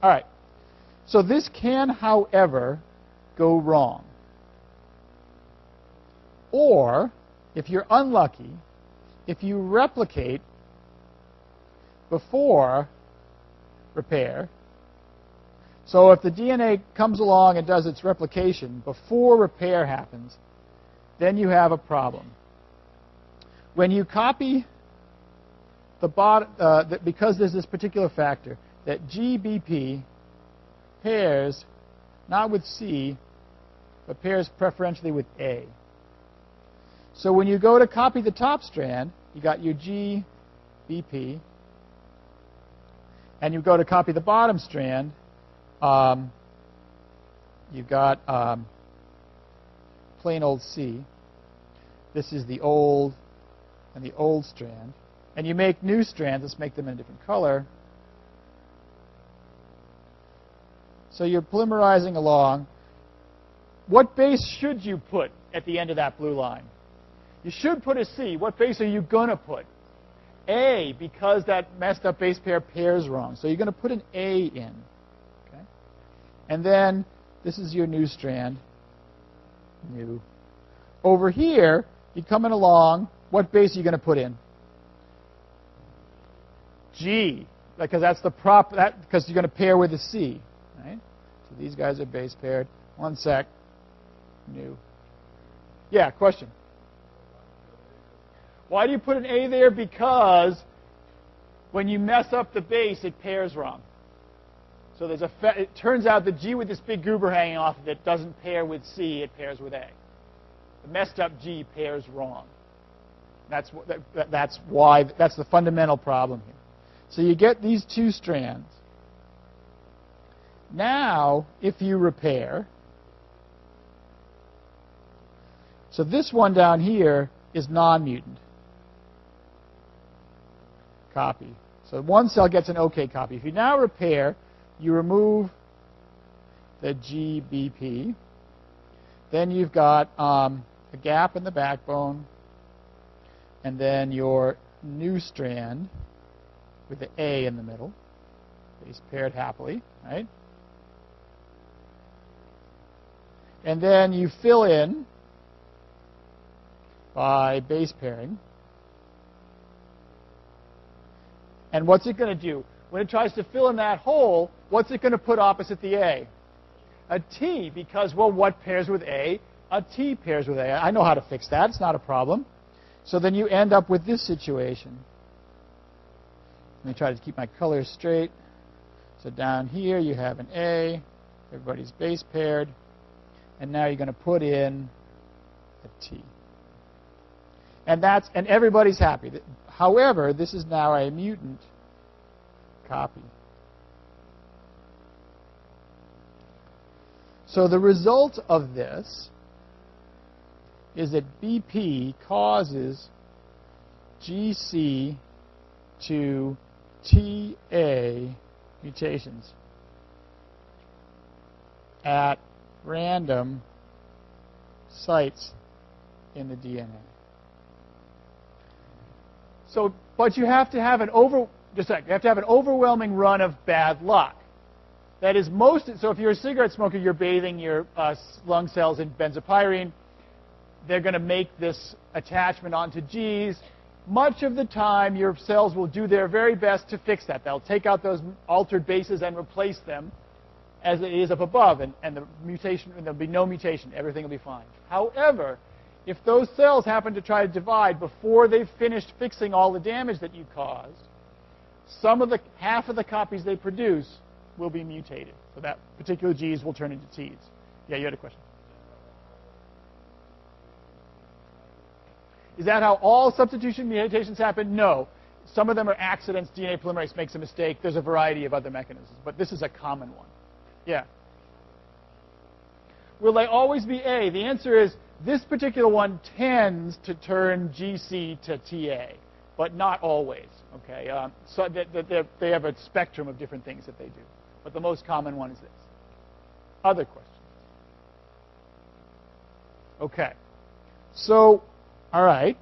All right. So this can, however, go wrong. Or, if you're unlucky, if you replicate before repair, so if the DNA comes along and does its replication before repair happens, then you have a problem. When you copy the bottom, because there's this particular factor, that GBP pairs not with C, but pairs preferentially with A. So when you go to copy the top strand, you got your GBP, and you go to copy the bottom strand, you've got plain old C. This is the old and the old strand. And you make new strands. Let's make them in a different color. So you're polymerizing along. What base should you put at the end of that blue line? You should put a C. What base are you going to put? A, because that messed up base pair pairs wrong. So you're going to put an A in. Okay? And then this is your new strand. New. Over here, you're coming along. What base are you going to put in? G, because that's the prop. Because you're going to pair with a C. Right? So these guys are base paired. One sec. New. Yeah, question. Why do you put an A there? Because when you mess up the base, it pairs wrong. So there's it turns out the G with this big goober hanging off of it doesn't pair with C, it pairs with A. The messed up G pairs wrong. That's why, that's the fundamental problem here. So you get these two strands. Now, if you repair, so this one down here is non-mutant. Copy. So one cell gets an OK copy. If you now repair, you remove the GBP. Then you've got a gap in the backbone. And then your new strand with the A in the middle. Base paired happily, right? And then you fill in by base pairing. And what's it going to do? When it tries to fill in that hole, what's it going to put opposite the A? A T, because, well, what pairs with A? A T pairs with A. I know how to fix that. It's not a problem. So then you end up with this situation. Let me try to keep my colors straight. So down here you have an A. Everybody's base paired. And now you're going to put in a T. And everybody's happy. However, this is now a mutant copy. So the result of this is that BP causes GC to TA mutations at random sites in the DNA. So, but you have to have an overwhelming run of bad luck. That is so if you're a cigarette smoker, you're bathing your lung cells in benzopyrene. They're going to make this attachment onto Gs. Much of the time, your cells will do their very best to fix that. They'll take out those altered bases and replace them as it is up above, and there'll be no mutation. Everything will be fine. However, if those cells happen to try to divide before they've finished fixing all the damage that you caused, half of the copies they produce will be mutated. So that particular Gs will turn into Ts. Yeah, you had a question. Is that how all substitution mutations happen? No. Some of them are accidents. DNA polymerase makes a mistake. There's a variety of other mechanisms, but this is a common one. Yeah. Will they always be A? The answer is this particular one tends to turn GC to TA, but not always. Okay. So they have a spectrum of different things that they do, but the most common one is this. Other questions? Okay. So, all right.